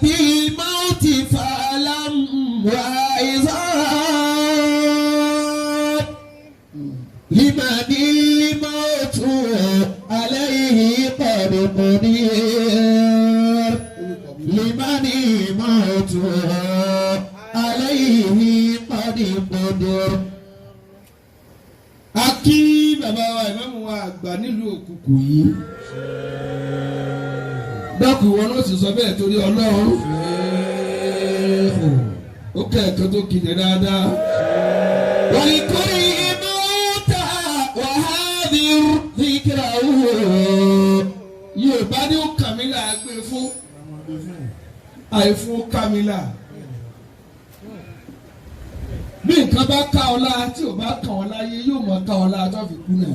بالموت فألم وإذا لمن الموت عليه قد قدير لمن الموت عليه قد قدر. A kí bàbá wa ìmáàmù wa àgbà nílùú Òkùkù yìí. Dákun wọn ló sì sọ bẹ́ẹ̀ torí Ọlọ́run. Ó kẹ́ẹ̀kan tó kìlẹ̀ dáadáa. Wàlíkúrì mọ́tà wàhálì fìkìrà wò. Yorùbá ní ó kàmílà gbé fún. Àìfún kàmílà. Bí nǹkan bá ká ọ lára tí ò bá kàn ọ láyé yóò mọ̀ ká ọ lára tó fi kú náà.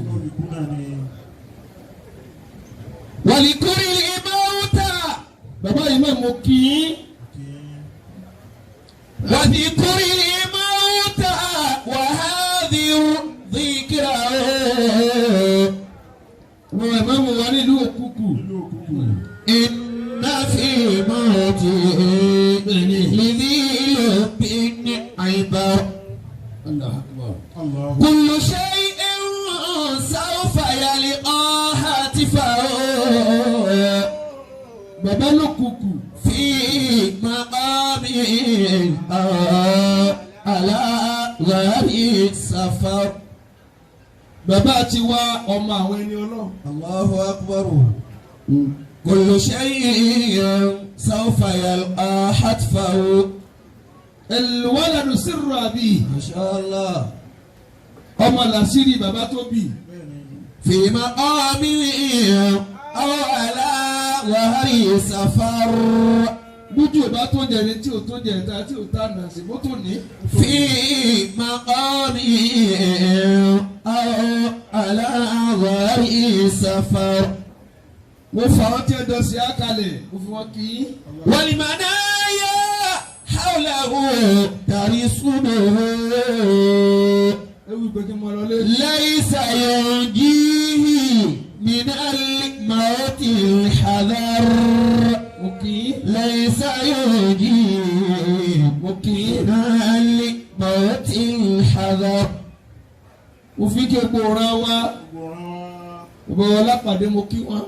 Wàlíkúrì mọ́tà bàbá yìí máa mọ kí í. Wàlíkúrì mọ́tà wàhálì fìkìrà wò. Wọ́n ẹ̀ máa mú wa nílùú Òkùkù. Inna fi mawti lidhi lubin aibar. Allahu akbar. Kullu shay'in sawfa yalqa hatifahu. Bàbá l'Òkùkù fi maqamin ala ghari safar. Bàbá ti wá ọmọ àwọn ẹni Ọlọ́run. Allahu akbar. كل شيء سوف يلقى حتفه. الولد سر أبيه ما شاء الله. ọmọ làṣírí bàbá tó bí. في مقام أو على ظهر سفر. bójú ò bá tó jẹni tí ò tó jẹni tí ò tá nà sí bó tó ní. في مقام أو على ظهر سفر. mo fà ọ́ tí ẹ dọ̀ sí àkàlẹ̀ mo fi wọ́n kì í. wàlìmọ̀náyà hàwùlàwù tàrí súnmọ́. ewu pé kí n mọ lọ lé. laysa yunjihi minal mawtil hadar. mo kì í. laysa yunjihi mo kì í. minal mawtil hadar. mo fi kí epo ra wá. gbogbo ọlápàdé mo kí wọn.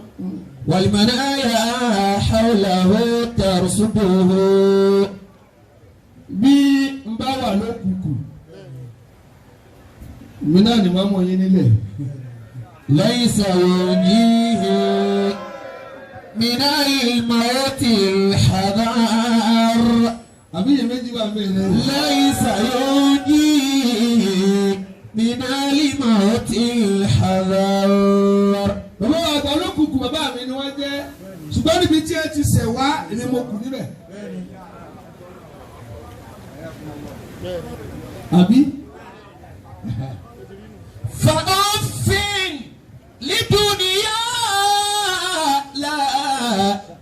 wàlìmọ̀náyà hawlahu tarsuduhu. bí n bá wà lókùnkù mi náà ni màá mọ̀ yín nílẹ̀. laysa yunjihi minal mawtil hadar. àbí yẹn méjì wà bẹ́ẹ̀. laysa yunjihi minal mawtil hadar. bàbá wa àgbà olókùnkùn bàbá mi ni wọ́n jẹ́ ṣùgbọ́n níbi tí ẹ ti ṣẹ̀ wá ni mo kù níbẹ̀. àbí. fa'affin lidunya la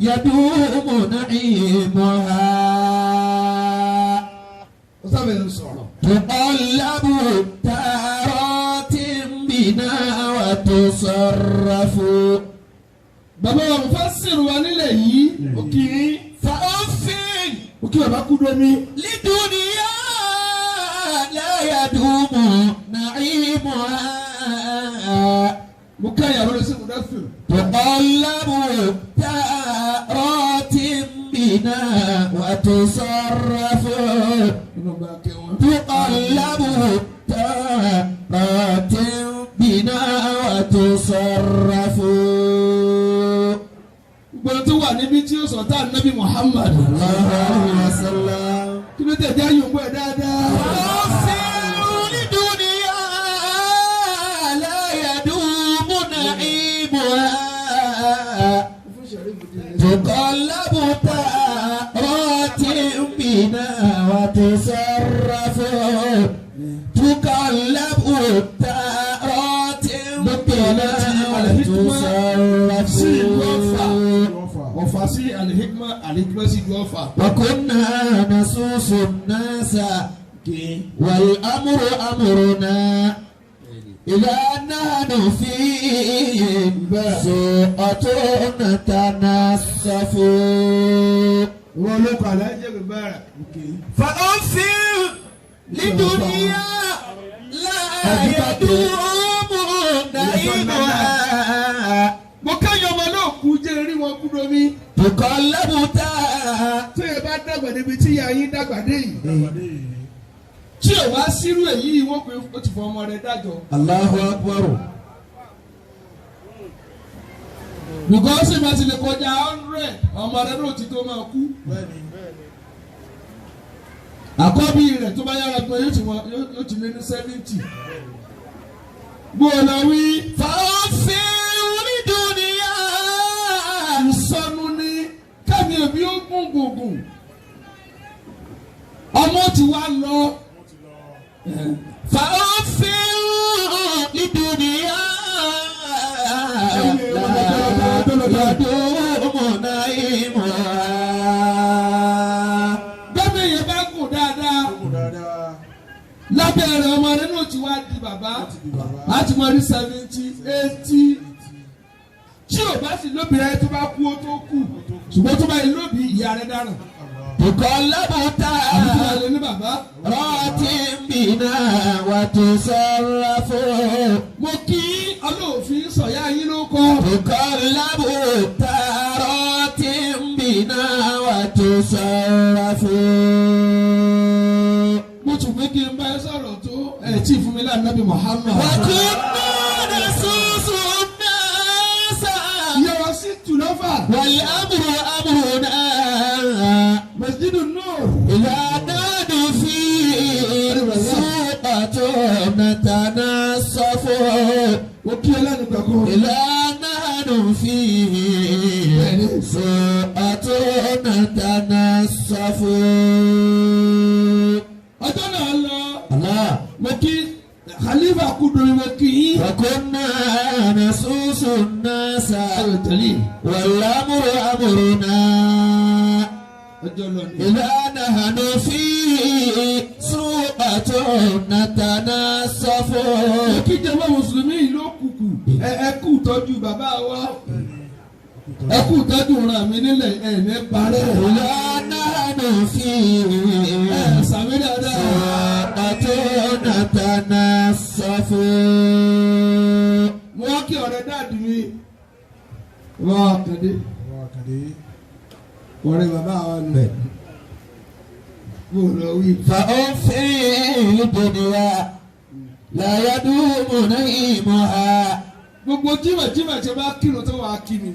yadumu na'imuha. ó sábẹ̀ ń sọ̀rọ̀. tuqallabu taratin bina wa tusarrafu. bàbá wa mufassir wa nílẹ̀ yìí ó kì í. fa'affin ó kí bàbá kú dómi. lidunya la yadumu na'imuha. mo ká ìyàwó lọ sí mudaththir. tuqallabu taratin bina wa tusarrafu. tuqallabu taratin bina wa tusarrafu. gbọ́dọ̀ tó wà níbi tí ó sọ̀tà Nabi Muhammad sallallahu alaihi wasallam. kí ló tẹ̀ jẹ́ àyùnbó ẹ̀ dáadáa. ọ̀sẹ̀ onídùúnìyà la yadumu na'imuha. tuqallabu taratin bina wa tusarrafu. tuqallabu taratin bina wa tusarrafu. ọ̀fà sí alihikma alihikma sí ju ọ̀fà. wa kunna nasusu nasa wal amru amruna ila nahnu fi su'atun tanassafu. wọ́n ló kọ́ alájẹ́ mi bára. فأنفر لدنيا لا يدوم نعيمها. mo káyọ̀ ọmọ náà kú jẹ́ rí wọn kú domi. تقلب tó yẹ bá dàgbà débi tí ìyá yín dàgbà dé yìí. tí ò wá sírú èyí wọ́n pé ó ti fọ ọmọ rẹ̀ dájọ́. Allahu Akbar. because ìbá ti lè kọjá 100 ọmọ rẹ̀ náà ti tó máa kú. àkọ́bí rẹ̀ tó bá yára pé yóò ti lé ní 70. gbọ́dọ̀ wí. فأنفر لدنيا. ìsọnù ni kẹ́mi èmi ó gùn gùngùn. ọmọ ti wá lọ. فأنفر لدنيا لا يدوم نعيمها. bẹ́ẹ̀ni yẹn bá gùn dáadáa. lábẹ́rẹ́ ọmọ rẹ̀ náà ti wá di bàbá. láti mọ ní 70, 80. tí ò bá sì lóbi rẹ̀ tó bá kú ó tó kù. ṣùgbọ́n tó bá yẹ lóbi ìyá rẹ̀ dáràn. تقلب àbúrò rẹ̀ ní bàbá. راتب بنا وتصرف. mo kí ọlọ́ọ̀fin sọ̀yà yín ló kọ́. تقلب راتب بنا وتصرف. mo tún pé kí n bá ẹ sọ̀rọ̀ tó ẹ̀ tí fún mi láti Nábì Muhammad. وكنا نسوس الناس yọ̀rọ̀ sí tùlọ́fà. والأمر أمرنا Masjidu Nur. إذا نادوا فيه سوقة نتنصف. mo kí ẹ lẹ́nu gbàgbọ́. إذا نادوا فيه سوقة نتنصف. ọjọ́ náà lọ. الله. mo kí Khalifa Kudomi mo kí yín. وكنا نسوس الناس tẹ̀lé. والأمر أمرنا ọjọ́ lọ ni. إذا نحن فيه سوقة نتنصف. mo kí jẹ́wọ́ mùsùlùmí ìlú òkùnkùn. ẹ kú tọ́jú bàbá wa. ẹ kú tọ́jú ràn mí nílẹ̀ ẹ̀ ní parẹ́. إذا نحن فيه sàmì dáadáa. سوقة نتنصف. mo wá kí ọ̀rẹ́ dáàdì mi. wọ́n á kàdé. ọ̀rẹ́ bàbá wa nù. mo lọ wí. فأنفر الدنيا لا يدوم نعيمها. gbogbo jímọ̀jímọ̀ tí bá kírun tó wàá kí mi.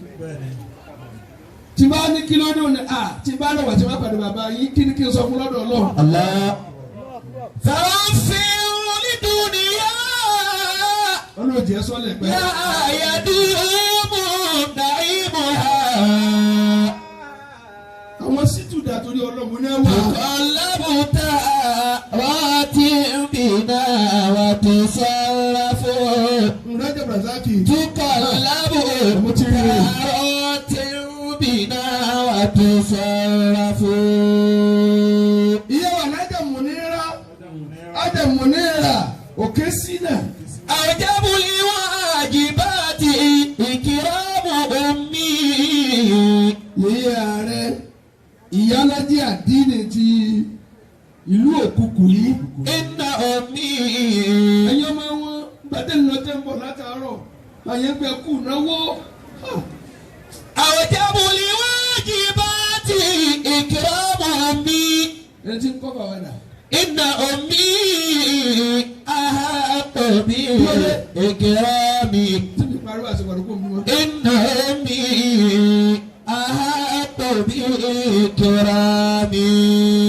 tí bá ní kí lọ́dún ni tí bá lọ́wọ́ tí bá pàdé bàbá yìí kí ni kí n sọ fún lọ́dọ̀ Ọlọ́run. الله. فأنفر الدنيا olóòjì ẹ sọ́lẹ̀ pẹ́. لا يدوم نعيمها. àwọn sítúdà torí Ọlọ́run náà wà. تقلب راتب بنا وتصرف. Nuraja Brazaki. تقلب راتب بنا وتصرف. ìyá wa Nájà Múnírà òkè sínà. أوجب الواجبات إكرام أمي. ìyá rẹ̀ ìyálàjì àdínì ti ìlú òkùnkùn yìí. إن أمي ẹ̀yin ọmọ wọn gbàdé ńlọtẹ́ ń bọ̀ látàárọ̀ àyẹ̀gbẹ́ kù náwó. أوجب الواجبات إكرام أمي. ẹni tí ń kọ́ bàbá dà. إن أمي أحق بإكرامي. tí mi parí àṣepọ̀ àdúgbò mi wọn. إن أمي أحق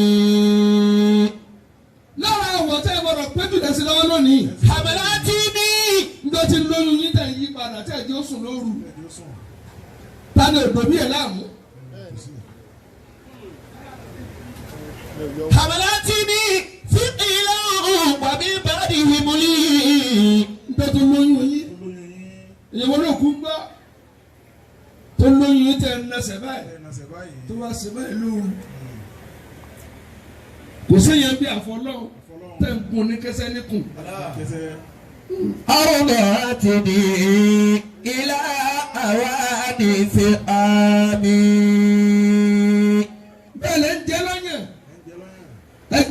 بإكرامي. lára àwọn tẹ́ ẹ gbọ́dọ̀ péjú lẹ́sìn lọ́wọ́ lónìí. حملاتني nígbà tí lóyún yín tẹ̀ yí padà tí ẹ̀jẹ̀ ó sùn lóru. tani òdòbí ẹ̀ láàmú. حملاتني في الإله ومن بعدهم لي. nígbà tó lóyún yín. ìyẹ̀wò náà kú gbọ́. tó lóyún yín tẹ̀ ń nasẹ̀ báyìí. tó wá sí báyìí lóru. kò séyẹn bí àfọlọ́ tẹ̀ ń kun ní kẹsẹ́ níkùn. أرضعتني إلى أواني فئامي. bẹ́ẹ̀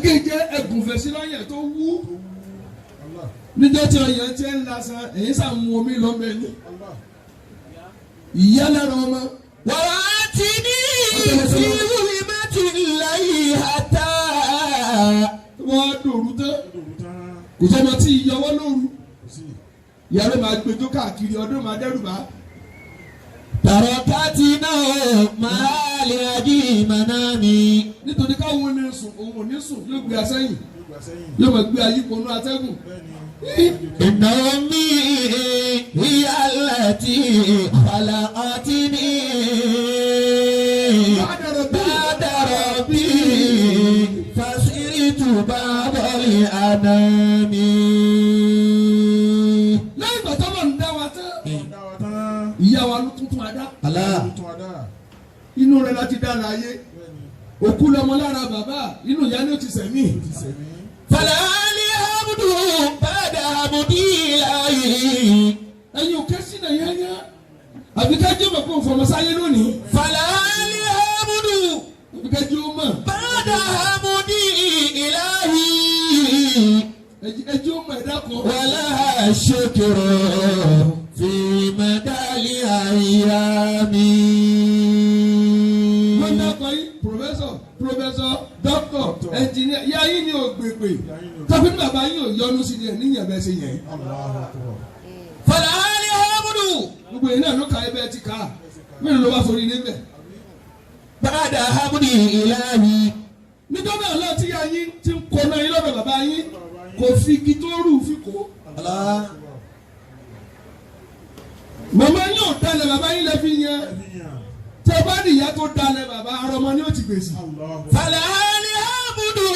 ẹgẹjẹ ẹgùnfẹsí lọ́yẹ̀ tó wú níjọ́ tí ọyàn ti ń lásán èyí sàn mú omi lọ́mọ ẹni ìyá lára ọmọ. wàá ti ní ìfìwé mẹ́tì láyé àtà. wọ́n dòrú tán kò sọ́mọ tí ìyọwọ́ lóru ìyàrá máa gbẹjọ́ káàkiri ọdún máa dẹ́rù bá. tàrọ̀kátì náà máa lè ají ìmọ̀nàmí. nítorí káwọn ní sùn òun ò ní sùn yóò gbé asẹ́yìn yóò máa gbé ayíponú atẹ́gùn. ìnáwó mi ìyá láti ọ̀là ọtí ní. bàdàrọ̀ bí fásitì bá bọ̀lì ànámi. lẹ́yìn ìgbà tó bọ̀ ń dá wa tán ìyá wa ló tuntun adá. inú rẹ̀ láti dá láyé òkú lọmọ lára bàbá inú ìyá ni ó ti sẹ̀mí. fàlàlì abudu bàdà abudi láyé. ẹ̀yin ò kẹ́sì náà yẹn yẹn àbí kájú mọ̀ kó fọmọ sáyé lónìí. fàlàlì abudu àbí kájú mọ̀. bàdà abudi láyé. ẹjọ́ mọ̀ ẹ̀dá kan. wàlá ṣèkèrè fi mẹ́tàlì àyàmí. wọ́n dákọ̀ yín pòfẹ́sọ̀ dọ́kítọ̀ ẹnjìníà yá yín ni ò gbègbè tọ́pẹ́ ní bàbá yín ò yọnu sí ni ẹ̀ níyàn bẹ́ẹ̀ ṣe yẹn. fàlàlì abudu. gbogbo yìí náà ló ka ẹbẹ ti ká mélòó ló bá forí níbẹ̀. bàdà abudi láyé. nítorí ọlọ́run tí yá yín ti ń kọ́nà yín lọ́dọ̀ bàbá yín kò fi igi tó rù fi kó. màmá yín ò dalẹ̀ bàbá yín lè fi yẹn tẹ bá nìyá tó dalẹ̀ bàbá arọmọ ni ó ti gbèsè. fàlàlì abudu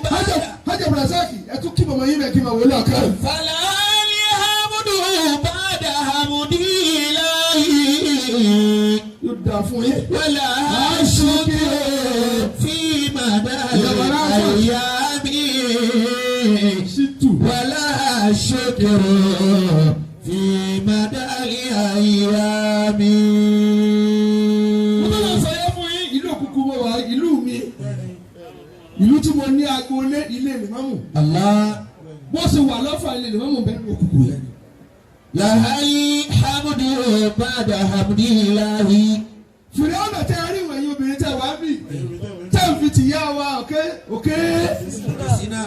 bàdà. hajj abdulrasaq ẹ tún kí màmá yín bẹ kí màmá wọlé ọkàn. fàlàlì abudu bàdà abudi láyé. yóò dà fún yín. wàlá ṣèkèrè fi mẹ́tàlì àyàmí. wàlá ṣèkèrè fi mẹ́tàlì àyàmí. mo bá lọ sọ yẹ fún yín ìlú òkùnkùn mo wà ìlú mi ìlú tí mo ní agboolé ilé ìlímọ́mù. bó ṣe wà lọ́fà ilé ìlímọ́mù bẹ́ẹ̀ ní òkùnkùn yẹn. lahali hamdu bada hamdi lahi. fìrì ọ̀nà tẹ ẹ rí ìwẹ̀yìn obìnrin tẹ wá bì tẹ ń fi tìyá wa òkè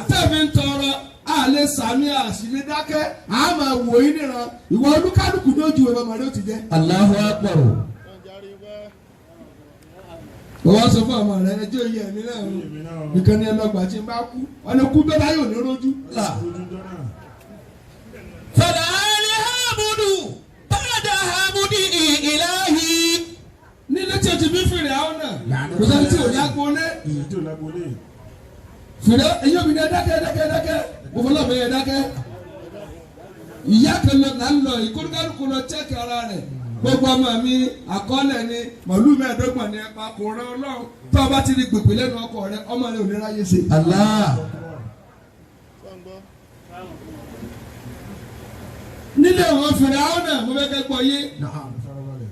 tẹ fi ń tọrọ àlẹ sàmì àṣìlẹ dákẹ́ àmà wò yín níran ìwọ olúkálùkù ní ojú ìwé ọmọdé ó ti jẹ. Allahu akbar. wọ́n sọ fún ọmọ rẹ ẹjọ́ yìí ẹ̀mí náà nìkan ní ẹlọgbà tí n bá kú ọ̀nà kú bẹ́ẹ̀ láyò ní rojú. fàlàlì hamdu bada hamdi ilahi. nílé tí o ti bí fìrì àwọn náà kò sẹ́ni tí ò ní agboolé. fìrì ẹ̀yin obìnrin dákẹ́ òfòlọ́bẹ̀ yẹn dákẹ́. ìyá kan lọ là ń lọ ìkórúkálùkù lọ chẹ́kì ara rẹ̀ gbogbo ọmọ mi àkọọ́lẹ̀ ni màálù mẹ́ẹ̀ẹ́dọ́gbọ̀n ni ẹ̀pà kò rán ọlọ́run tó o bá ti di gbègbè lẹ́nu ọkọ rẹ ọmọ rẹ ò ní ráyè ṣe. nílé àwọn fìrì àwọn náà mo fẹ́ kẹ́ gbọ́ yé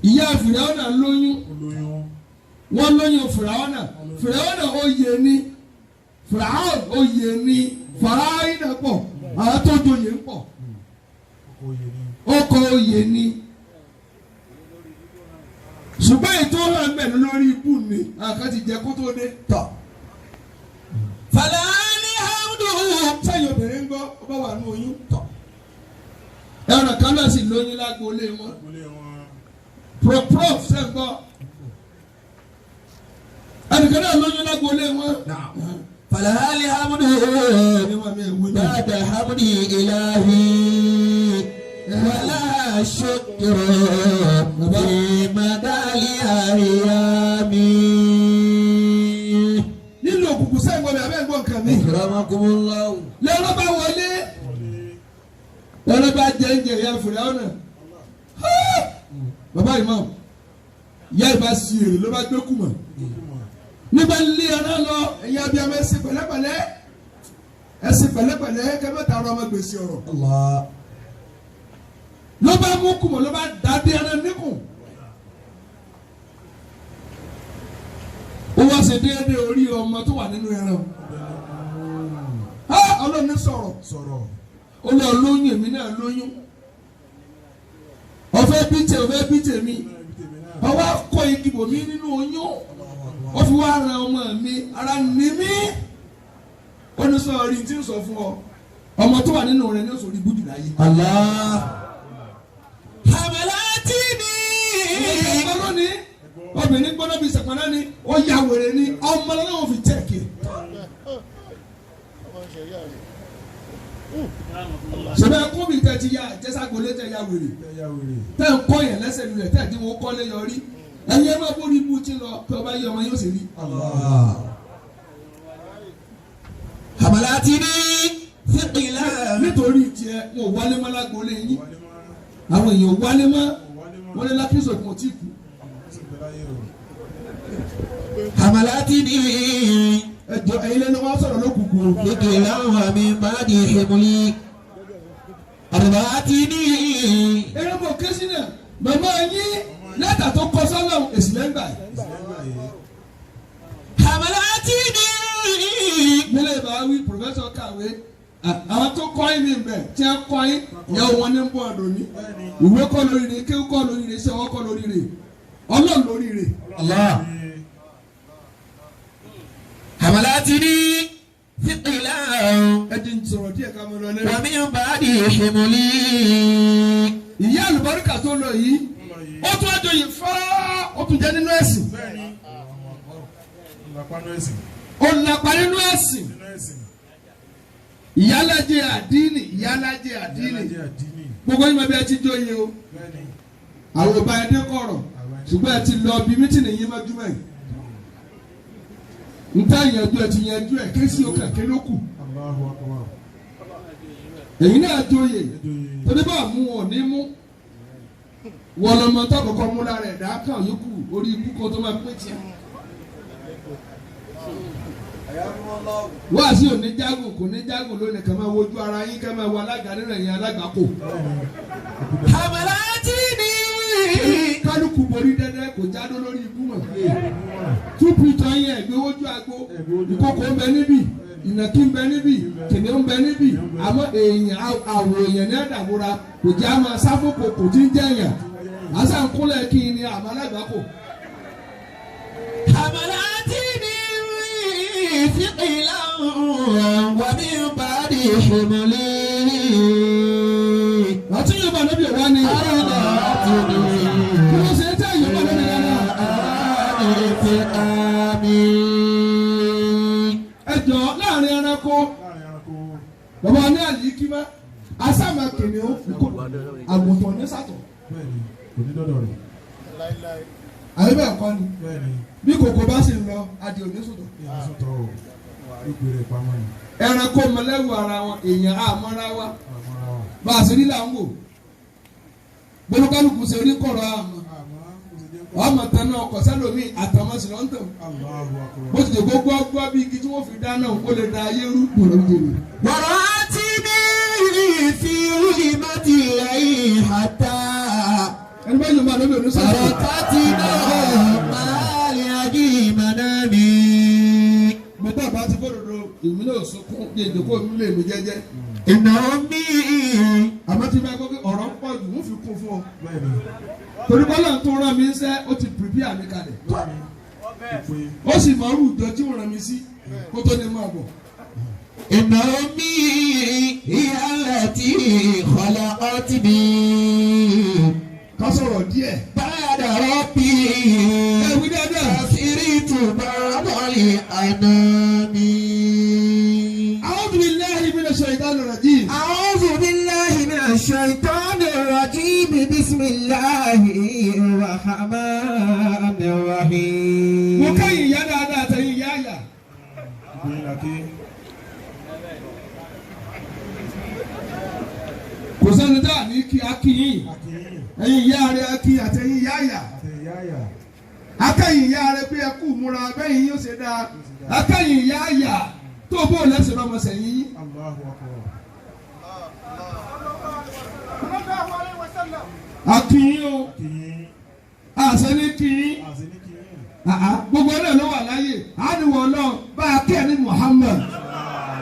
ìyá fìrì àwọn náà lóyún wọ́n lóyún fìrì àwọn náà oyè ni fìrì àwọn oyè ni fàáyì náà pọ̀ àwọn tó joyè ń pọ̀ ọkọ̀ oyè ni ṣùgbọ́n ètò hàn bẹ̀rù lórí ibù ni àkàtì jẹ́ kó tó dé tọ̀. fàlàlì hamdu. sẹ́yìn obìnrin ń gbọ́ ọba wà ní oyún tọ̀. ẹ̀rọ kan náà sì lóyún lágboolé wọn. prof ṣe ń gbọ́. ẹnìkan náà lóyún lágboolé wọn. fàlàlì hamdu bada hamdi ilahi. wàlá ṣèkèrè fi mẹ́tàlì àyàmí. nínú òkùnkùn sẹ́yìn gbọ́ mi abẹ́ gbọ́ nǹkan mi. akramakumullah. lọ́rọ́ bá wọlé lọ́rọ́ bá jẹ́ ń jẹ ìyá fúnra ọ̀nà. bàbá imam ìyá ìbá sí èrè ló bá gbé kùmọ̀. nígbà lílé ọ̀nà lọ ẹ̀yin abiyamọ ẹ̀sìn pẹ̀lẹ́pẹ̀lẹ́ kẹ́mẹ́ta ọ̀rọ̀ ọmọ gbèsè ọ̀rọ̀. ló bá mú kùmọ̀ ló bá dàdé ẹran níkùn. ó wá ṣe déédéé orí ọmọ tó wà nínú ẹran. ọlọ́ni sọ̀rọ̀. ó lọ lóyún èmi náà lóyún ọ̀fẹ́ bí tèmi ọwọ́ akọ igi bò mí nínú oyún ó fi wá ran ọmọ mi ara ní mí ó ní sọ orí tí ń sọ fún ọ ọmọ tó wà nínú rẹ ní oṣù orí búdù láyé. Hamalati ni. Obìnrin gbọ́dọ̀ bíi sẹ̀pọ̀nà ni ó ya wèrè ni ọmọ náà fi tẹ̀kì. Sọ̀rọ̀ ẹ̀kọ́ mi tẹ̀ ti ya jẹ́sàgbọ́lé tẹ̀ ya wèrè. Tẹ̀ ń kọ́ yẹn lẹ́sẹ̀ lulẹ̀ tẹ̀ dín wọn kọ́lé yọrí. Ẹ̀yin ẹ máa bóri ibú tí lọ pé ọba yẹ ọmọ yóò sì rí. Hamalati ni. Fìkìlá. Nítorí tiẹ̀ wọn ò wálé mọ́ lágbólé yín. Àwọn èèyàn ò wálé mọ́. Wọ́n lé lápísọ̀ kò tí kú. Hamalati ni. Ẹjọ́ ẹ̀yin lẹ́nu wá sọ̀rọ̀ lókùnkùn. Fìkìlá wà mí bá di ìhìmùlí. Hamalati ni. Eré bò késì náà, màmá yín lẹ́tà tó kọ sọ́nà èsì lẹ́gbà yìí. Hamalati ni. Mílẹ̀ bá wí pòfẹ́sọ̀ kàwé. Àwọn tó kọ́ yín ní ibẹ̀ tí wọ́n kọ́ yín ìyàwó wọn ní bọ́ ọ̀dọ̀ ní. Ìwé kọ́ lórí rẹ̀, kéwú kọ́ lórí rẹ̀, iṣẹ́ wọn kọ́ lórí rẹ̀, Ọlọ́run lórí rẹ̀. Hamalati ni. Fìkìlá. Ẹ ti ń sọ̀rọ̀ díẹ̀ ká mọ lọ lẹ́nu. Wà mí bá di ìhìmùlí. Ìyá àlùbáríkà tó lọ yìí, ó tún àjòyè fáá, ó tún jẹ́ nínú ẹ̀sìn. Ó lápá nínú ẹ̀sìn. Ìyálájẹ àdínì. Gbogbo yín mọ bí ẹ ti jóye o. Àwọn ọba ẹdẹ kọ̀rọ̀ ṣùgbọ́n ẹ ti lọ bí mítìnì yín mọ́júmọ́ yìí. Nta ìyànjú ẹ ti yànjú ẹ kéésì ó kàké ló kù. Èyí náà jóye torí bá mú wọn ní mú. Wọ́n lọ́mọ tó kọ́kọ́ mú lára ẹ̀dá kan yókù orí ikú kan tó máa pé tiẹ̀. Wá sí òní jágùn kò ní jágùn lónìí kàn máa wojú ara yín kàn máa wo alága nínú ẹ̀yìn alágbàpọ̀. Hamalati ni. Kálukú borí dẹ́dẹ́ kò jádó lórí ikú mọ̀. Túpìtàn yẹn ẹ̀gbẹ́ wojú agbo ìkókò ń bẹ níbí ìnàkí ń bẹ níbí kìnìún ń bẹ níbí àmọ́ èèyàn àwọ̀ èèyàn ní ẹ̀dàbúra kò jẹ́ àmọ́ sáfòkò kò tí ń jẹ̀yàn àṣà ń kúnlẹ̀ kí ni àmọ́ alágbàpọ̀. Hamalati ni. Fìkìlá wà mí bá di ìhìmùlí. Àti Yorùbá lóbi ọ̀wá ni. Hamalati ni. Kí ló ṣe é tẹ́ Yorùbá lóbi yàrá? Ẹ jọ láàrin ẹranko. Bàbá ní àlìkímá. Asáma kìnìún àgùntàn ní sàtọ̀. Àyè bẹ́ẹ̀ kọ́ ni. Bí kòkó bá sì ń lọ, adìẹ ò ní sùtọ̀. Ẹranko mọ̀lẹ́wù ara wọn, èèyàn àmọ́ra wa. Bá a sì rí là ń wò. Gbólókálùkù ṣe orí kọ̀rọ̀ àmọ́. Ọmọ tán náà kọ̀ sẹ́lómi àtàmọ́sí ló ń tàn. Bó ti dè gbogbo ọgbọ́ bí igi tí wọ́n fi dáná ó lè da ayé rú gbòòrò jèrè. Wàrà tí ní fi rúlì má ti lẹ́yìn àtà. Ẹni bá yóò máa lóbi òní sọ̀rọ̀. Ọ̀rọ̀ tá ti náà máa lè ají ìmọ̀nà mi. Mo tá a bá ti fòdòdó ìmúlẹ̀ òsùnkún bí èdèkó ìmúlẹ̀ mi jẹ́jẹ́. Ìnáwó mi. Àmọ́ tí bá gbọ́ pé ọ̀rọ̀ ń pọ̀ jù wọ́n fi kún fún ọ. Torí bọ́lá tó rán mi ń sẹ́ ó ti prepare mi kalẹ̀. Ó sì mọ orú ìjọ tí wọ́n rán mi sí kó tó ní máa bọ̀. Ìnáwó mi ìyálẹ̀ tí ìkọlẹ̀ ọtí mi. Ká sọ̀rọ̀ díẹ̀. Báyàdà rọ́bì. Ẹ̀wí dáadáa. Àṣírí tùbọ̀ bọ́ọ̀lì àná mi. A'udhu billahi minash shaitanir rajim. أعوذ بالله من الشيطان الرجيم بسم الله الرحمن الرحيم. Mo káyìn ìyá dáadáa àtẹ̀yìn ìyá àyà. Kò sẹ́ni dáa ní kí akíyìn. Ẹ̀yin ìyá rẹ̀ akí àtẹ̀yìn ìyá àyà. Akẹ́yìn ìyá rẹ̀ pé ẹ kú múra bẹ́yìn yóò ṣe dáa. Akẹ́yìn ìyá àyà tó bó lẹ́sìn lọ́mọ sẹ́yìn yín. Akíyìn o. Àṣẹ ní kíyìn. Gbogbo ẹ̀rọ ló wà láyé. Àdìwọ̀ náà bá a kẹ́ ní Muhammad.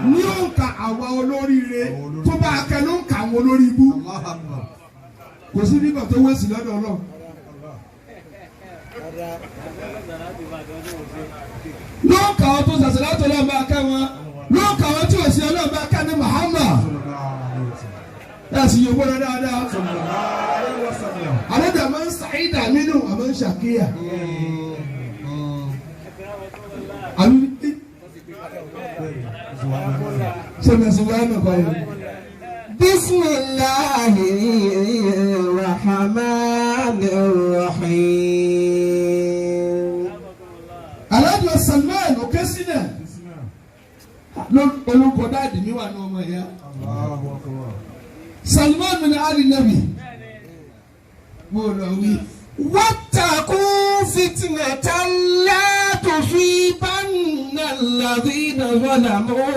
ní òǹkà àwa olóríire tó bá akẹ́ ló ń kà àwọn olórí ibú kò sí nígbà tó wé sí lọ́dọ̀ Ọlọ́run. ló ń kà wọn tó sàṣẹ láti Ọlọ́run bá akẹ́ wọn ló ń kà wọn tí ò sí Ọlọ́run bá akẹ́ ní Muhammad ẹ sì yóò gbọ́dọ̀ dáadáa. àlejò àmọ́ ń sàìdà nínú àmọ́ ń ṣàkíyà. àbí Bismillahirrahmanirrahim. Alájọ Salman Okesina olùkọ́ dáàdì mi wà ní ọmọ ìyá. Salman min ali nabi. Mo lọ wí. واتقوا فتنة لا تصيبن الذين ظلموا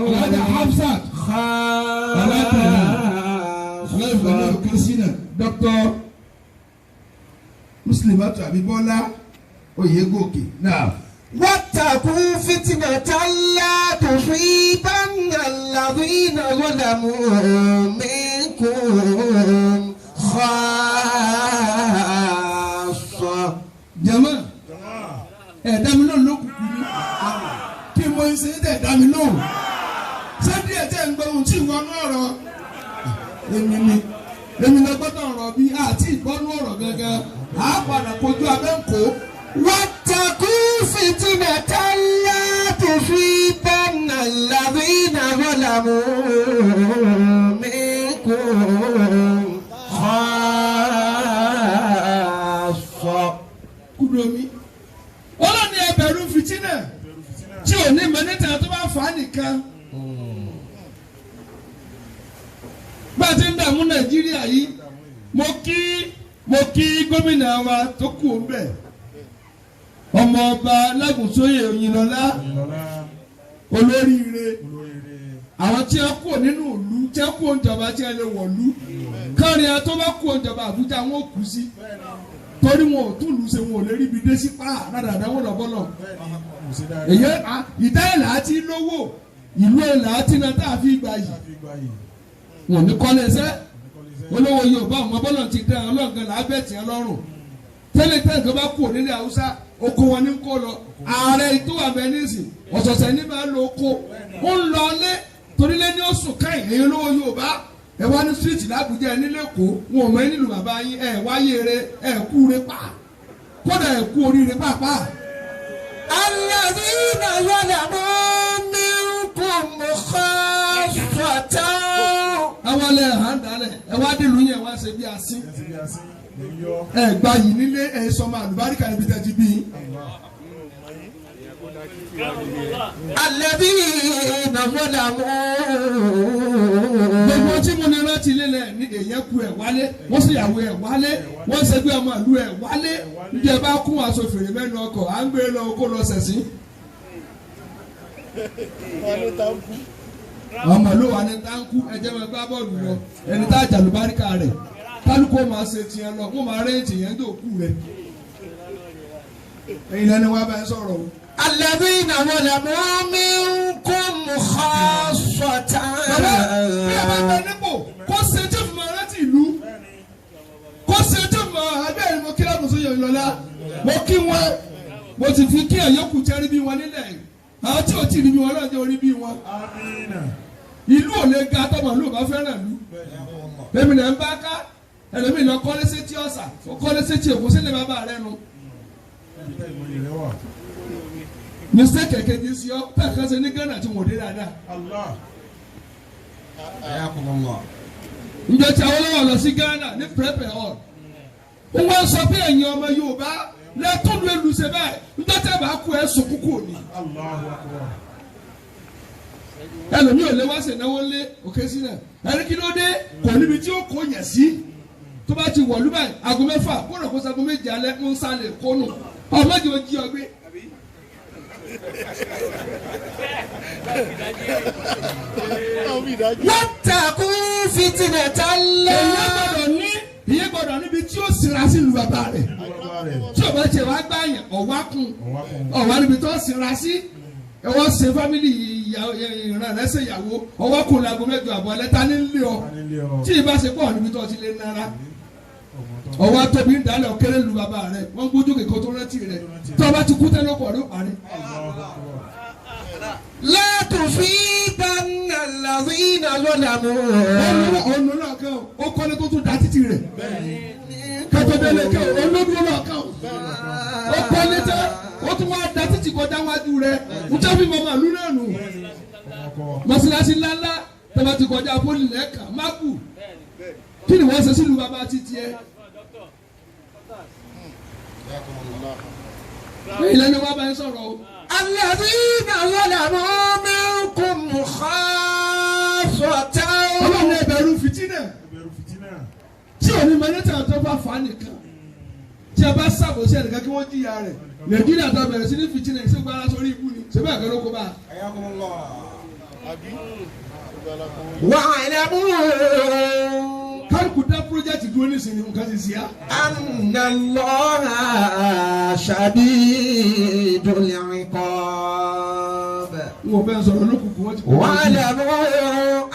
Alájà Hafsat. خاصة. Okesina Dr. Muslimatu Abibola Oyegoke. Now. واتقوا فتنة لا تصيبن الذين ظلموا منكم خاصة. Jama. Dá mi lóhùn ló kúkú ní. Kí mo ń ṣe é dẹ̀ dá mi lóhùn. Ṣé díẹ̀ tẹ́ ń gbọ́ ohun tí ìwọ náà rọ? Èmi lọ gbọ́dọ̀ ọ̀rọ̀ bí àti ìgbọ́nú ọ̀rọ̀ gangan. À á padà kojú abẹ́ ń kó. واتقوا فتنة لا تصيبن الذين ظلموا منكم خاصة. Kúdomi. Ọlọ́ni ẹbẹ̀rún fìtínà tí ò ní mẹ́nẹ́tà tó bá fà á nìkan. Bá a ti ń dààmú Nàìjíríà yìí, mo kí gómìnà wa tó kù ń bẹ̀. Ọmọ ọba Lágùnsóyè Òyìnlọ́lá olóríire àwọn tí wọ́n kú nínú ìlú tí wọ́n kú ìjọba tí wọ́n lè wọ̀lú kárin ẹ tó bá kú ìjọba Àbújá wọn ò kú sí torí wọn ò tún lù ṣe wọn ò lè rí ibi dé sí pa rádàdà wọn lọ́bọ́lọ́ èyí ìdáyẹ̀lá àti lówó ìlú ẹ̀là àti náà tá a fi gbà yìí wọn ò ní kọ́lé ẹsẹ́ olówó Yorùbá ọmọ bọ́lọ̀ ti dá ọlọ́ọ̀gán làábẹ̀ tì ẹ́ lọ́rùn tẹ́lẹ̀ tẹ́lẹ̀ tó bá kú nílẹ̀ Haúsá oko wọn ní kó lọ ààrẹ tó wà bẹ nísì ọ̀sọ̀ọ̀sẹ̀ ní máa lo oko ó ń lọ lé torílé ní oṣù káyìn èyí olówó Yorùbá ẹ wá ní síríìtì l'Àbújá ẹ nílé Èkó wọn ò mọ nílùú bàbá yín ẹ wáyé rẹ ẹ kú rẹ pa kódà ẹ kú oríire pàápàá. الذين ظلموا منكم خاصة. àwọn alẹ́ àhàndálẹ̀ ẹ wá dé lóyún ẹ wá ṣe bí asín ẹ gba yìí nílé ẹ sọmọ àlùbáríkà níbi tẹ́ ti bí. الذين ظلموا. gbogbo tí mo ní rántí lélẹ̀ ní èyàn ku ẹ̀ wálé wọ́n sì yàwó ẹ̀ wálé wọ́n ṣe gbé ọmọ ìlú ẹ̀ wálé níbi ẹ bá kún aṣọ fèrè mẹ́nu ọkọ̀ à ń gbé lọ kó lọ sẹ̀sìn. ọmọ ló wà ní táǹkù ẹ̀jẹ̀ máa gbá bọ́ọ̀lù lọ ẹni tá a jà lùbáríkà rẹ̀ kálukú máa ṣe tiẹ̀ lọ wọ́n máa rẹ́ǹtì yẹn tó kú rẹ̀ ẹ̀yin lẹ́ni wá bá ẹ sọ̀rọ̀ o. الذين ظلموا منكم خاصة. bí a bá gbẹ nípò kó ṣe tó fi máa rántí ìlú kó ṣe tó fi máa abẹ́rẹ́ mo kí Lágùnsóyè Òyìnlọ́lá mo kí wọn mo ti fi kí ẹ̀yọ́kù jẹ́rí bí wọn nílẹ̀ àwọn tí ò tí ì rí bí wọn lọ́jọ́ orí bí wọn. ìlú ò lè ga tọmọ ìlú ò bá fẹ́ràn ìlú bẹ́ẹ̀ni náà ń bá ká ẹlòmíì lọ kọ́lé sétí Ọ̀sà kọ́lé sétí Èkó sílẹ̀ bàbá rẹ̀ nu. mistake kejì sí ọ bẹ́ẹ̀ kan ṣe ní Ghana tí wọ́n dé dáadáa. ǹjẹ́ tí àwọn ọlọ́wọ́ lọ sí Ghana ní prepare hall wọ́n wá sọ pé ẹ̀yin ọmọ Yorùbá lẹ́tọ́nu ẹlùsẹ̀ báyìí ǹjẹ́ tẹ́ bá kú ẹ̀ sọ kúkú òní. ẹlòmíì ò lè wá ṣe náwó lé òkè sílẹ̀ ẹni kí ló dé kò níbi tí ó kó yẹn sí tó bá ti wọ̀lú báyìí aago mẹ́fà kódà kó sago méje alẹ́ ń sálẹ̀ kónù ọmọdé ó jí ọ gbé. واتقوا فتنة لا. ìyẹn gbọ́dọ̀ níbi tí ó sinra sí lu bàbá rẹ̀ tí o bá tiẹ̀ wá gbá yẹn ọ̀wá kun ọ̀wá níbi tó sinra sí ẹ wá ṣe fámìlì ìran rẹ ṣe ìyàwó ọwọ́ kò láago 8 àbọ̀ alẹ́ ta ní lé ọ tí ì bá ṣe pọ̀ níbi tó ti lé náírà ọwọ́ tóbi ń dalẹ̀ ọ̀kẹ́rẹ́ lu bàbá rẹ wọ́n gbójú kékeré tó rántí rẹ tó bá ti kú tẹ́lẹ̀ ọkọ̀ ló parí. látòfí dáná làwínà lọ́làmú. ọ̀nà náà kẹ́ ọ kọ́lé tó tún dá títì rẹ̀ kẹ́tọ́ délé kẹ́ olódúró náà kẹ́ ọ kọ́lé tẹ́ ó tún wá dá títì kọjá wájú rẹ̀ ń tẹ́ fi mọ́mọ́ àlú náà nù. mọ́sálásí ńláńlá tẹ́lẹ̀ ti kọjá pólì lẹ́ẹ̀ka mágù kí ni wọ́n ṣe sílùú bàbá títí ẹ. ìlànà wa bá ń sọ̀rọ̀ o. alladhina zalamu minkum khassatan. ọlọ́run ẹ̀bẹ̀rù fìtínà tí òní mẹ́lẹ́tà tó bá fà á nìkan tí a bá ṣàbòsí ẹnìkan kí wọ́n jìyà rẹ̀ nàìjíríà tó bẹ̀rẹ̀ sí ní fìtínà ìṣègùn ara sórí ikú ni ṣé bẹ́ẹ̀ kẹ́lẹ́ kó bá. wa'lamu. kálukú dá pírójẹ́tì dúró nísìnyí nǹkan ti ṣíà. anna Allaha shadidul iqab. wọ́n fẹ́ sọ̀rọ̀ lókùnkùn wọ́n ti kọ́. wa'lamu.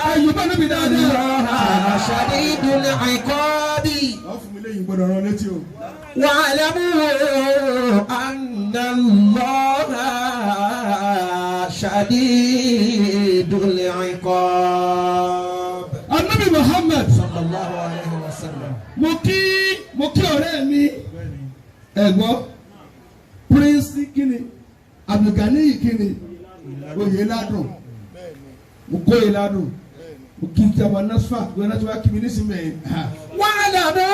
ayọ̀bá níbi dáadáa. Allaha shadidul iqab. wọ́n fún mi lẹ́yìn gbọ́dọ̀ rán létí o. wa'lamu anna Allaha shadidul iqab. Ànábì Muhammad sallallahu alayhi wa sallam. mo kí ọ̀rẹ́ mi ẹ̀gbọ́n Prince kini Abdulganiyi kini Oyèládùn mo kó Oyèládùn mo kí jama nasfa gbọ́dọ̀ náà tí wàá kí mi nísìnyí mẹ́rin. wa'lamu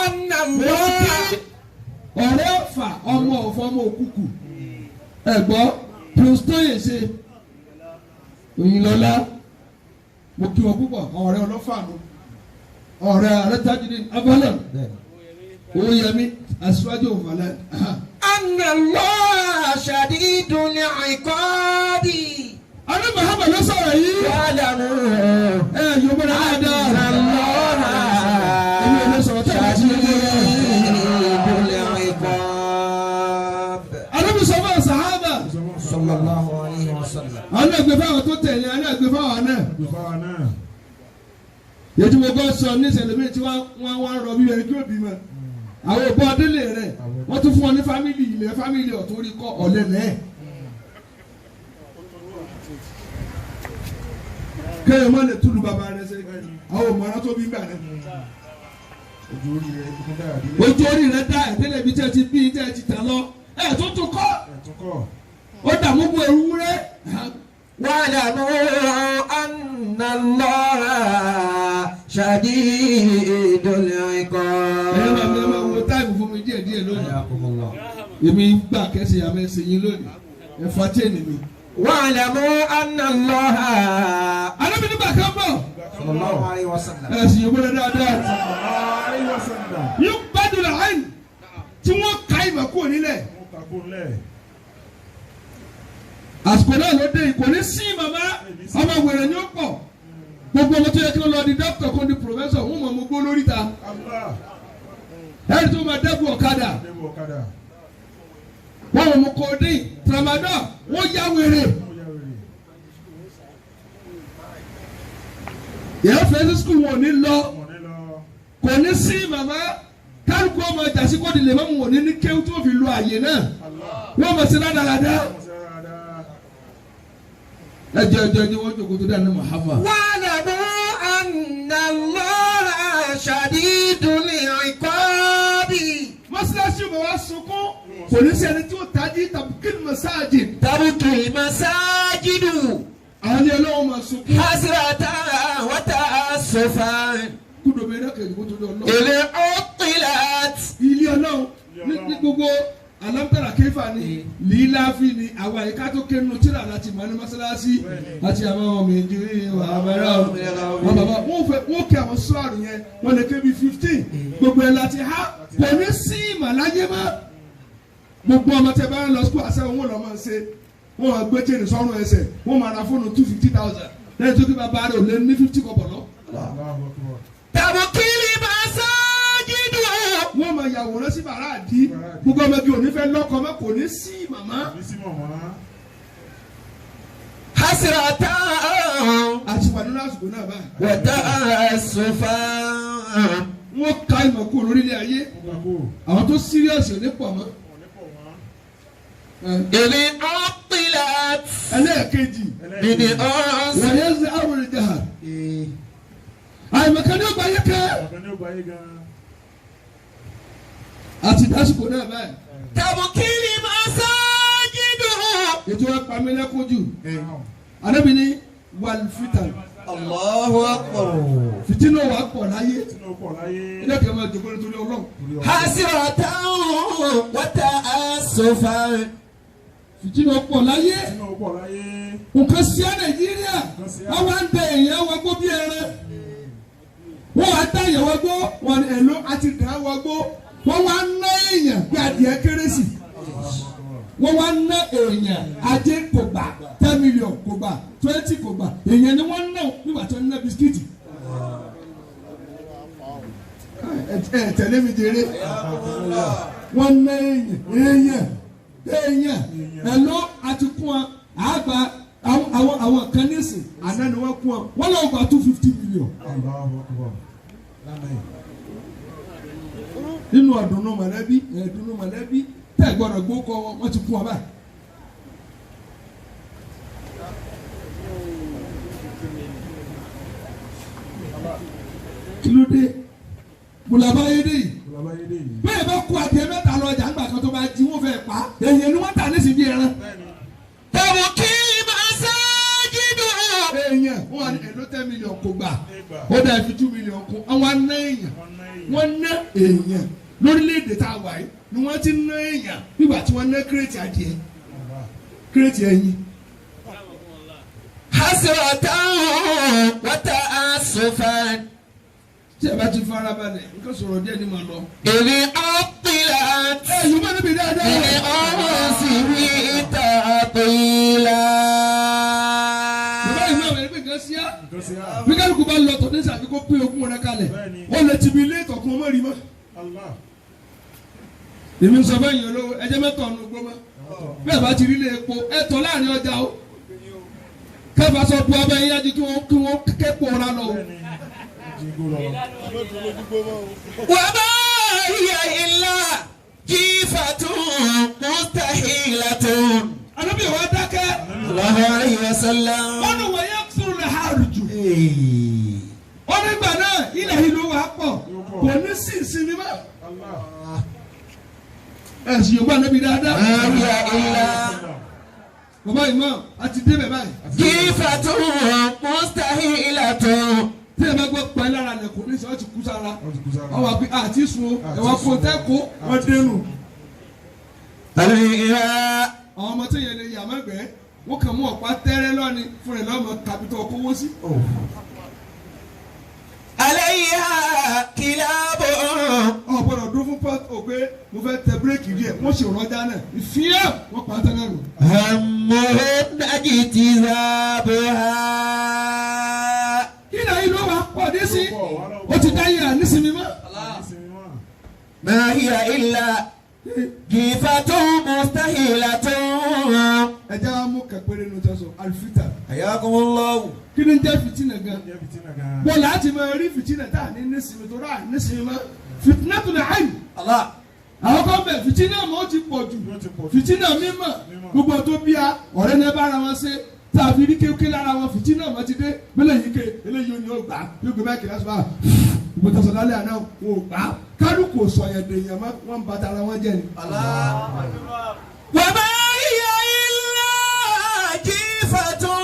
anna Allaha. ọ̀rẹ́ ọ̀fà ọmọ ọ̀fọ̀ ọmọ òkùnkù ẹ̀gbọ́n Prince Tóyèsé Òyìnlọ́lá mo kí wọn púpọ̀ ọ̀rẹ́ ọlọ́fàánù ọ̀rẹ́ Tajudeen Avalon Oyèyẹmí aṣíwájú òfàlẹ́. anna Allaha shadidul iqabi. Àná Muhammad ló sọ̀rọ̀ yìí. wa'lamu Yorùbá náà dáa. anna Allaha shadidul iqab. Ànábì sọ fún sàhábà. sallallahu alayhi wa sallam. Àwọn ẹgbẹ́ fáwọn tó tẹ̀lé àwọn ẹgbẹ́ fáwọn náà. Yẹ́tí mo gbọ́ sọ ní ìṣẹ̀lẹ̀ mi tí wọ́n rọ bí ẹni kí ó bímọ. Àwọn òbọ̀ ọdẹ́lẹ̀ rẹ̀ wọ́n tún fún wọn ní fámìlì ilẹ̀ fámìlì ọ̀tún rí kọ́ ọ̀lẹ́lẹ̀. Kéèyàn má lè túlù bàbá rẹ̀ ṣe àwọn òmùrán tó bí gbà rẹ̀. Ojú orí rẹ̀ dá ẹ̀tẹ́lẹ̀ bí tẹ́ ti bí tẹ́ ti tẹ̀ lọ. Ẹ̀ tó tún kọ́. Ó dààmú bu ewúrẹ́. wa'lamu anna Allaha shadidul iqab. Ẹ̀yẹ́ máa mi máa wo táìmù fún mi díẹ̀ lónìí. Èmi gbà kẹ́sì àmọ́ ẹsẹ̀ yín lónìí. Ẹ̀fọ́ àtẹ̀yìn mi. wa'lamu anna Allaha. Ànábì nígbà kan bọ̀. sallallahu alayhi wa sallam. Ẹ̀sìn yóò gbọ́dọ̀ dáadáa. Yóò gbádùn làáyìn tí wọ́n ka ìmọ̀ kúrò nílẹ̀. Àsìkò náà ló dé kò ní sí màmá ọmọ wẹ̀rẹ̀ ni ó pọ̀. Gbogbo ọmọ tó yẹ kí wọ́n lọ di dókítà kó di pòfẹ́sọ̀ wọ́n mọ̀ mọ́ gbó lórí ta. Ẹni tó máa dẹ́kun ọ̀kadà. Wọ́n mọ̀ mọ́ kòdì tramadol wọ́n yá wèrè. Ìyá fẹ́ẹ́ skul wọn ò ní lọ. Kò ní sí màmá kálukú ọmọ ìjàsí kò di lè mọ́ wọn ò ní ní kéwú tó fi lu àyè náà. Wọ́n mọ̀ sí rádaràdá. ẹjọ wọn jókòó tó dáná mahama. wa'lamu anna Allaha shadidul iqabi. mọ́sálásí bò wá sunkún kò ní sẹ́ni tí ó tají tabukil masajid. tabukil masajidu. àwọn ní ọlọ́wọ́ máa sunkún. hasratan wa ta'assufan. kúndò bẹ́ẹ̀ náà kẹ́kẹ́ tó dọ̀ lọ. ilé ọ̀pìlát. ilé ọlọ́run ní gbogbo alamtara kéfà ni líláfi ni àwa ìka tó kéwòn tíra láti mọ ní mọ́sálásí àti àwọn ọmọ ìjírí wà abẹ́rẹ́ wọn bàbá wọn kí àwọn sọ́ọ̀rù yẹn wọn lè ké bí 15 gbogbo ẹ̀ láti ha kò ní sí ìmàláyé mọ́ gbogbo ọmọ tẹ bá ń lọ sukùl àṣẹ wọn lọ máa ṣe wọn máa gbé chain sọ́run ẹsẹ̀ wọn máa ra fóònù 250,000 lẹ́yìn tó kí bàbá rẹ̀ ò lé ní 50 kọ̀bọ̀ lọ. tabukili masajidu. wọ́n máa yàwòrán sí bàrà àdí gbogbo ọmọ bíi òní fẹ́ lọ́kọ mọ́ kò ní sí màmá. hasrata àti pàdé lásìkò náà báyìí. wa ta'assufa. wọ́n ka ìmọ̀ kú lórílẹ̀ ayé àwọn tó síríọ̀sì ò ní pọ̀ mọ́. ìní ọ̀pìlàt. ẹlẹ́ẹ̀kejì ìní ọ̀sìn. wọ́n yẹ ṣe àwọn ìjà hà. àìmọ̀kan ní ọgbà yẹ kẹ́. àti lásìkò náà báyìí. tabukili masajidu. ètò wa pàmí lẹ́kọ̀ọ́ jù. Ànábì ní wàlúfìtàn. Allahu akbar. Fìtínà wà pọ̀ láyé. ilé kẹ́ máa jòkó nítorí Ọlọ́run. hasratan wa ta'assufan. Fìtínà pọ̀ láyé. nǹkan sí á Nàìjíríà. wọ́n wá ń bẹ èèyàn wọgbó bí ẹran. wọ́n wá dá èèyàn wọgbó. wọ́n èlò àti dá wọgbó. wọ́n wá ná èèyàn bí adìẹ kérésì. wọ́n wá ná èèyàn ajé kò gbà 10 million kò gbà 20 kò gbà èèyàn ni wọ́n ná nígbà tó ń ná bisikíìtì. tẹ̀lé mi jèrè wọ́n ná èèyàn ẹ̀lọ́ àti kún àgbà àwọn kan nísìn àná ni wọ́n kún wọ́n lọ́wọ́ gba 250 million. nínú ọ̀dùnnú mọ̀lẹ́bí tẹ́ gbọ́dọ̀ gbó kọ́ wọ́n ti kún ọ báyìí. kí ló dé bùlàbáyédè yìí bẹ́ẹ̀ bá kó adìẹ mẹ́ta lọ ọjà ńgbà kan tó bá jí wọ́n fẹ́ pa èyàn ni wọ́n tà ní síbi ẹran. tabukili masajidu. èèyàn wọ́n ní èlò 10 million kò gbà ó dà fi 2 million kún àwọn ná èèyàn wọ́n ná èèyàn lórílẹ̀‐èdè tá a wà yìí ni wọ́n ti ná èèyàn nígbà tí wọ́n ná kírètì adìẹ kírètì ẹyin. hasratan wa ta'assufan. tí ẹ bá ti fara balẹ̀ nǹkan sọ̀rọ̀ díẹ̀ ni màá lọ. ìní ọ̀pìlàt. yóò bá níbi dáadáa. ìní ọ̀sìn ní ìtàpìlà. bàbá yìí náà wẹ̀ pé nǹkan sí á. bí kálukú bá lọ tọ̀ ní sàbí kó pín ogún rẹ̀ kalẹ̀ ó lè ti bi ilé ìtọ̀kùn ọmọ rí mọ́. èmi ń sọ fẹ́ yín olówó ẹjẹ́ mẹ́tọ̀ ọ̀nà ògbó mọ́ bẹ́ẹ̀ bá ti rí ilé epo ẹ̀tọ́ láàrin ọjà o kẹfà sọ bu abẹ́ yín yájú kí wọ́n kẹ́kọ̀ọ́ ra lọ o. wa ma hiya illa jifatun mustahilatun. Ànábì wa dákẹ́. Allahu alayhi wa sallam. wọ́n ní wọ́n yẹ sọ̀rọ̀ lẹ́ hàrùjù. wọ́n ní gbà náà ilẹ̀ ìlú wa pọ̀ kò ní sí ìsinmi mọ́. ẹ̀sìn yorùbá Ànábì dáadáa. Hiya illa bàbá ìmọ̀ àti débẹ̀ báyìí. jifatun mustahilatun. tí ẹ bá gbọ́ pa ẹ lára lẹ̀ kò ní sọ ọ́ ti kú sára. wọ́n wá pé àti sun ẹ wá kó tẹ́ kó wọ́n dénú. àwọn ọmọ tí yẹn lè yà má gbẹ́ wọ́n kàn mú ọ̀pá tẹ́rẹ́ lọ́ni fún ẹ̀ lọ́mọ kàbítọ̀ kówó sí. alayha kilabun. ọ̀pọ̀lọ̀ dún fún pọ́t òpé mo fẹ́ tẹ bírèkì díẹ̀ wọ́n sì rọ́jà náà ìfìyà wọ́n pa á tẹ́lẹ̀ rò. hammuhum najtizabuha. ilẹ̀ ìlú wa pọ̀ dé sí o ti dá yìí nísìmí mọ́. ma hiya illa jifatun mustahilatun. ẹ jẹ́ wá mú kẹ̀pẹ́rẹ́ ní ọjọ́ sọ alifita. ayakumullahu. kí ni jẹ́ fìtínà gan. bọ́lá àti máa rí fìtínà tá a ní nísìmí tó rà nísìmí mọ́ fìtínà tó lè hàn. àwọn kan bẹ̀ fìtínà mọ́ ó ti pọ̀ jù fìtínà mímọ̀ gbogbo tó bíya ọ̀rẹ́ ní ẹ bá ara wọn ṣe tàbí ní kéwké lára wọn fìtínà mọ́ ti dé bẹ́lẹ̀ yìí ké eléyìí ò ní o gbà yóò gbé báyìí kìlá sọ fà gbogbo tọ̀sán lálẹ́ àná wọn ò gbà kálukú sọ̀yẹ̀ dèèyàn mọ́ wọn bá tara wọn jẹ́ ni. wa ma hiya illa jifatun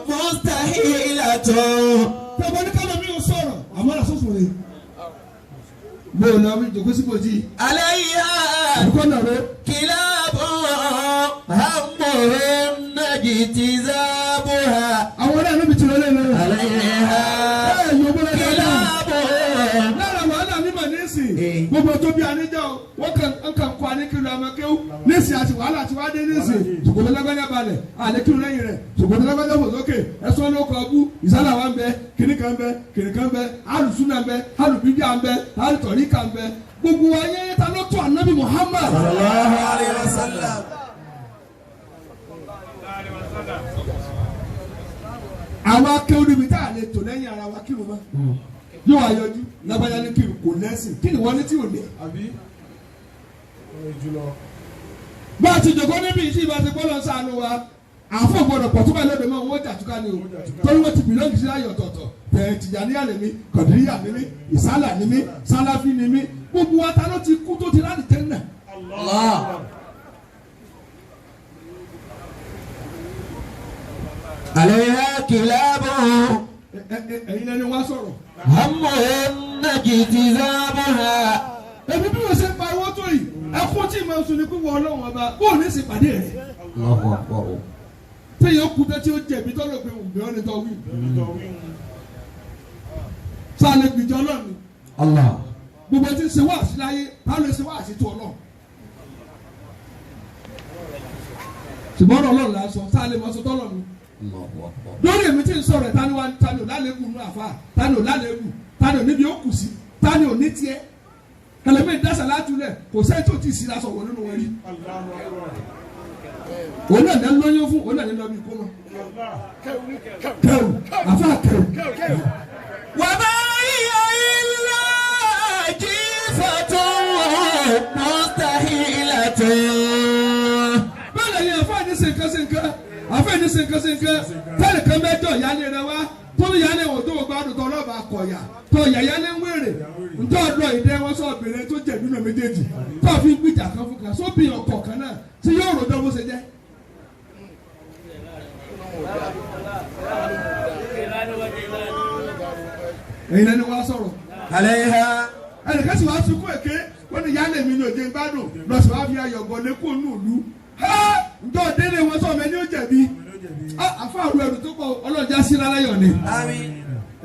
mustahilatun. tọ́gbọ́n ní kálọ̀ mi ò sọ̀rọ̀ àmọ́ là sọ̀sọ̀ rẹ̀ bó o náà mi jòkó sí bòjì. alayha àdúgbò náà rẹ. kilabun hammuhum najtizabuha. àwọn náà níbi tí wọ́n lé lọ. alayha yóò bọ́lá dáadáa. kilabun. lára wàhálà nímọ̀ nísìn gbogbo tó bí aníjà o wọ́n kàn kọ́ aníkìlú amakéwù nísìn àti wàhálà àti wàá dé nísìn ṣòkòtò lágbájá balẹ̀ aníkìlú lẹ́yìn rẹ̀ ṣòkòtò lágbájá fò sókè ẹ̀sọ́ ló kọ́ ọbú ìsálà wa ń bẹ kìnìkan bẹ kìnìkan bẹ alùsùnà bẹ alùbíbíà ń bẹ alùtọ̀ríkà ń bẹ gbogbo ayé ta ló tó ànábì Muhammad. sallallahu alayhi wa sallam. àwa kéwòn níbi tá a lè tò lẹ́yìn ara wa kírun mọ́ yóò wá yọjú lágbájá ní kírun kò lẹ́sìn kí ni wọ́n ní tí ò ní. bá a ti jòkó níbi ìṣí ìbá ti gbọ́dọ̀ sànù wa àfọ̀ gbọ́dọ̀ pọ̀ tó bá lóde mọ́ owó jàtúkà ni o torí wọ́n ti bìlọ́ọ̀gì sí ayọ̀ ọ̀tọ̀ọ̀tọ̀ bẹ̀rẹ̀ tìjàníyà ni mí kọ̀dìríyà ni mí ìsálà ni mí sálàfí ni mí gbogbo wa ta ló ti kú tó ti láti tẹ́ náà. عليها كلاب ẹ̀yin lẹni wá sọ̀rọ̀. همهن اجتذابها. èmi bí wọ́n ṣe ń pa owó tó yìí ẹkún tí mo sùn ní pé wọ́n ọlọ́run ọba bóun ní sì pàdé rẹ̀. téèyàn kú tẹ́ tí ó jẹ̀bi tọ́lọ̀ pé òun bẹ̀rẹ̀ ní tọ́ wí. sáà lè gbìjọ ọlọ́run. gbogbo ẹtí ń ṣe wá sí láyé báwo lè ṣe wá sí tó ọlọ́run. ṣùgbọ́n ọlọ́run la sọ sáà lè mọ sọ tọ́lọ́run. lórí èmi tí ń sọ̀rọ̀ tani ò lálẹ́kùn nù àfa tani ò lálẹ́kùn tani ò níbi ó kù sí tani ò ní tiẹ̀ kẹlẹ́mẹ́ ìdásà látúlẹ̀ kò sẹ́yìn tó ti sí lásọ̀ wọ̀ nínú wọn rí. òun náà ní lóyún fún òun náà ní lọ́bí kó mọ́. kẹrù àfa kẹrù. وما هي إلا جيفة مستحيلة. bẹ́ẹ̀ ni àfáàní sèǹkẹ́sèǹkẹ́ àfáàní sèǹkẹ́sèǹkẹ́ tẹ́lẹ̀ kan bẹ́ẹ̀ jọ ìyáálé rẹ wá tóbi ìyáálé wò tó gbádùn tó ọlọ́ba kọ̀yà tó ìyáálé ń wèrè ntọ́ ọdún ìdẹ́ wọn sọ obìnrin tó jẹ̀bi náà méjèèjì tó fi ń gbìjà kan fún kan sóbì ọkọ̀ kan náà tí yóò rò dánwó ṣe jẹ́. èyí lẹni wá sọ̀rọ̀. عليها. ẹnìkan sì wá sunkún èké wọ́n ní ìyáálé mi ní òjé gbádùn lọ́sọ̀ wá fi ayọ̀gọ́ lẹ́kọ̀ọ́ nù lù. ǹjọ́ délé wọn sọ ọmọ ẹni ó jẹ̀bi. àfáàrù ẹrù tó pọ̀ ọlọ́jà sí láláyọ̀ ni.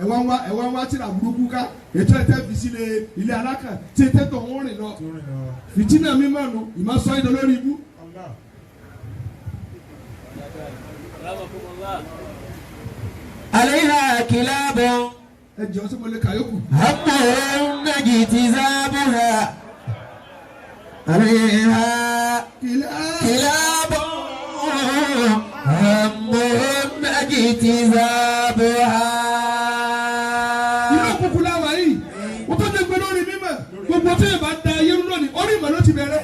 ẹ̀wọ̀n wá tìrà burúkú ká ètò ẹ̀tẹ́ fi sílé ilé alákà tí ètè tó ń rìn lọ. fìtínà mímọ́ nu ìmọ̀ sọ ìdọ̀ lórí ibú. عليها كلاب. ẹ jẹ́ ọ́ sí mo lè kà yókù. همهن اجتذابها. عليها كلاب همهن اجتذابها. ilé òkùnkùn láwa yìí wọ́n tó dé gbé lórí mímọ́ gbogbo tó yẹ bá da ayé lónìí orí ìmọ̀ ló ti bẹ̀rẹ̀.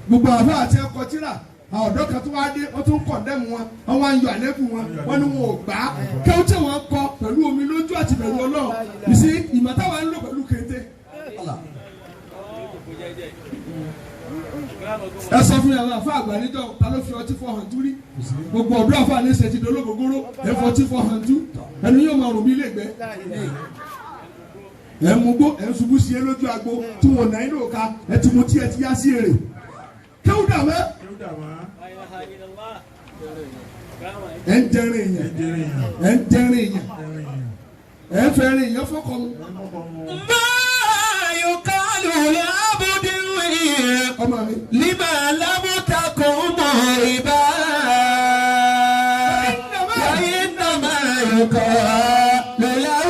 gbogbo àbá àti ẹ̀kọ́ tíra àwọn ọ̀dọ́ kan tó wá dé wọ́n tún kọ̀ndẹ́mù wọn wọ́n wá ń yọ àlẹ́kù wọn wọ́n ní wọn ò gbà á kẹ́wọ́n tí wọ́n kọ pẹ̀lú omi lójú àti pẹ̀lú ọlọ́run ìsí ìmọ̀ táwa ń lò pẹ̀lú kété. ẹ sọ fún yàrá àfa àgbà níjọ ta ló fi ọtí fọ hàn tú rí gbogbo ọ̀dọ́ àfa ní ṣe ti dológógóró ẹ fọ ọtí fọ hàn tú ẹni yóò máa rùn bí ilé gbẹ ẹ mú gbó ẹ ṣubú sí ẹ lójú agbo tí wọn náà inú òka ẹ ti mú tí ẹ ti yá sí èrè kéwù dà mọ́ ẹ ń jẹrin èèyàn ẹ ń jẹrin èèyàn ẹ ń fẹ́rin èèyàn fọkọ mu. ما يقال لعبد ọmọ mi. لما لم تكن مريبا وإنما يقال له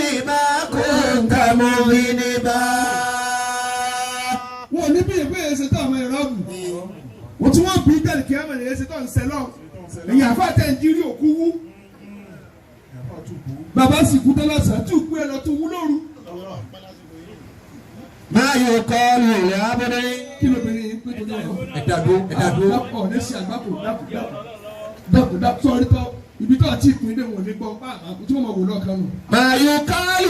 لما كنت مذنبا. wọ́n ní bí ìpè ẹsẹ̀ tó àwọn ẹ̀rọ bù wọ́n tún wọ́n bí tẹ̀lé kí ẹ̀mọ̀ ẹsẹ̀ tó ń sẹ́lọ̀ ẹ̀yìn àfa tẹ̀ ń jírí òkú wú bàbá sì kú tẹ́lẹ̀ sàn tí òkú ẹ̀ lọ tó wú lóru. ما يقال لعبد. kí lóbìnrin yìí pé tó ní ọ̀rọ̀. ẹ̀dàdó ọ̀ ní sí àgbákò dákú sọ̀rí tọ́ ibi tó àti ìpín dé wọ̀n ní gbọ́ pa àmà tí wọ́n mọ̀ wò lọ́ọ̀kan nù. ما يقال